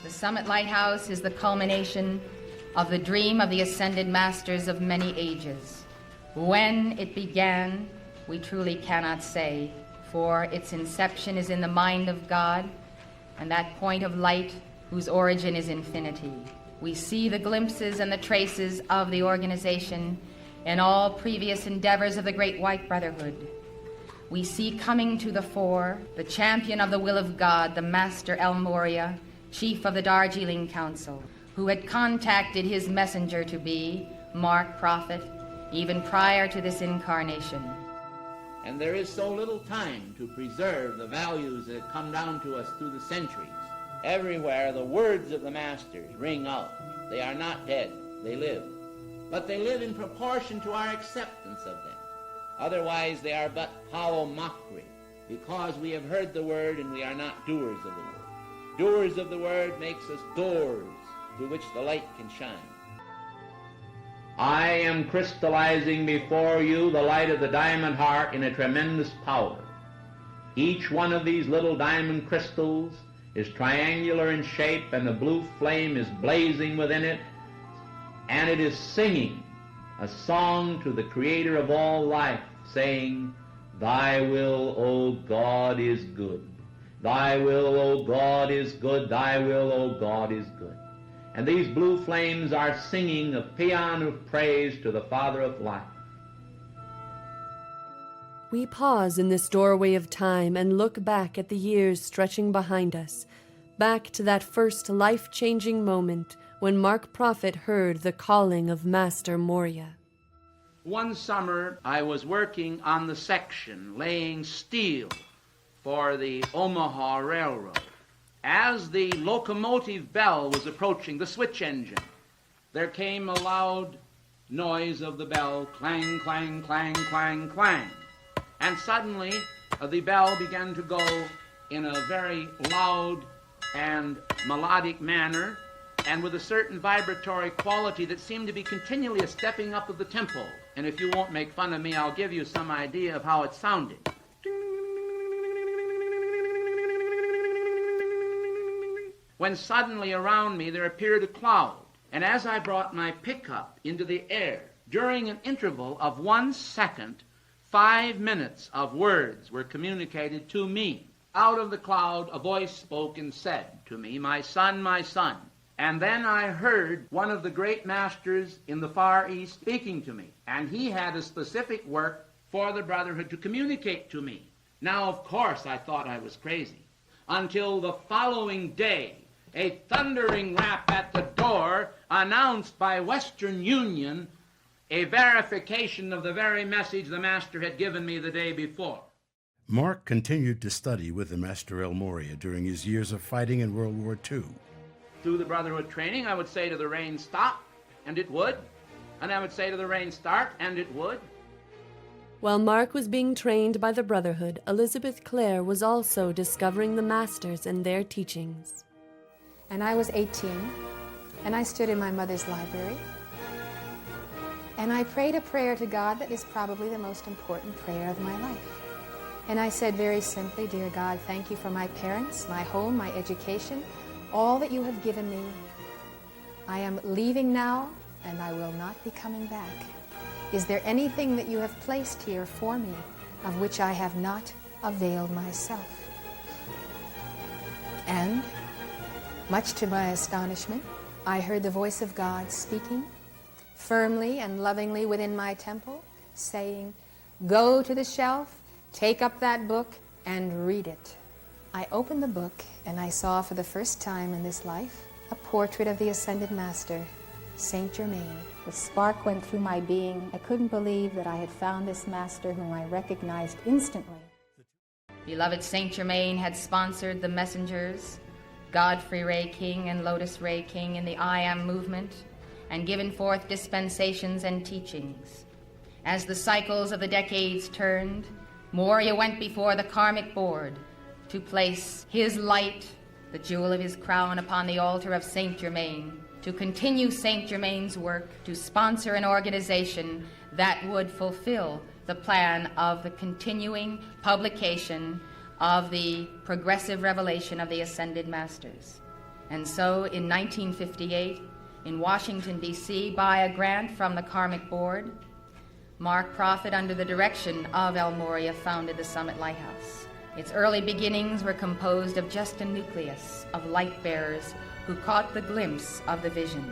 The Summit Lighthouse is the culmination of the dream of the ascended masters of many ages. When it began, we truly cannot say, for its inception is in the mind of God, and that point of light whose origin is infinity. We see the glimpses and the traces of the organization in all previous endeavors of the Great White Brotherhood. We see coming to the fore the champion of the will of God, the Master Morya, chief of the Darjeeling Council, who had contacted his messenger to be, Clare Prophet, even prior to this incarnation. And there is so little time to preserve the values that have come down to us through the centuries. Everywhere the words of the Masters ring out. They are not dead, they live. But they live in proportion to our acceptance of them. Otherwise they are but hollow mockery, because we have heard the word and we are not doers of the word. Doers of the word makes us doors through which the light can shine. I am crystallizing before you the light of the diamond heart in a tremendous power. Each one of these little diamond crystals is triangular in shape, and the blue flame is blazing within it, and it is singing a song to the Creator of all life, saying, "Thy will, O God, is good. Thy will, O God, is good. Thy will, O God, is good." And these blue flames are singing a paean of praise to the Father of life. We pause in this doorway of time and look back at the years stretching behind us, back to that first life-changing moment when Clare Prophet heard the calling of Master Morya. One summer I was working on the section, laying steel for the Omaha Railroad. As the locomotive bell was approaching the switch engine, there came a loud noise of the bell, clang, clang, clang, clang, clang. And suddenly the bell began to go in a very loud and melodic manner, and with a certain vibratory quality that seemed to be continually a stepping up of the tempo. And if you won't make fun of me, I'll give you some idea of how it sounded. When suddenly around me there appeared a cloud, and as I brought my pickup into the air, during an interval of 1 second, 5 minutes of words were communicated to me. Out of the cloud a voice spoke and said to me, my son, my son." And then I heard one of the great masters in the Far East speaking to me, and he had a specific work for the Brotherhood to communicate to me. Now, of course, I thought I was crazy, until the following day, a thundering rap at the door announced by Western Union a verification of the very message the Master had given me the day before. Mark continued to study with the Master Morya during his years of fighting in World War II. Through the Brotherhood training, I would say to the rain, "Stop," and it would. And I would say to the rain, "Start," and it would. While Mark was being trained by the Brotherhood, Elizabeth Clare was also discovering the Masters and their teachings. And I was 18, and I stood in my mother's library, and I prayed a prayer to God that is probably the most important prayer of my life. And I said very simply, "Dear God, thank you for my parents, my home, my education, all that you have given me. I am leaving now, and I will not be coming back. Is there anything that you have placed here for me of which I have not availed myself?" And, much to my astonishment, I heard the voice of God speaking firmly and lovingly within my temple, saying, "Go to the shelf, take up that book, and read it." I opened the book, and I saw for the first time in this life a portrait of the Ascended Master, Saint Germain. The spark went through my being. I couldn't believe that I had found this Master whom I recognized instantly. Beloved Saint Germain had sponsored the messengers, Godfrey Ray King and Lotus Ray King in the I Am movement, and given forth dispensations and teachings. As the cycles of the decades turned, Morya went before the karmic board to place his light, the jewel of his crown, upon the altar of Saint Germain, to continue Saint Germain's work, to sponsor an organization that would fulfill the plan of the continuing publication of the progressive revelation of the Ascended Masters. And so in 1958, in Washington, D.C., by a grant from the Karmic Board, Mark Prophet, under the direction of El Morya, founded the Summit Lighthouse. Its early beginnings were composed of just a nucleus of light bearers who caught the glimpse of the vision.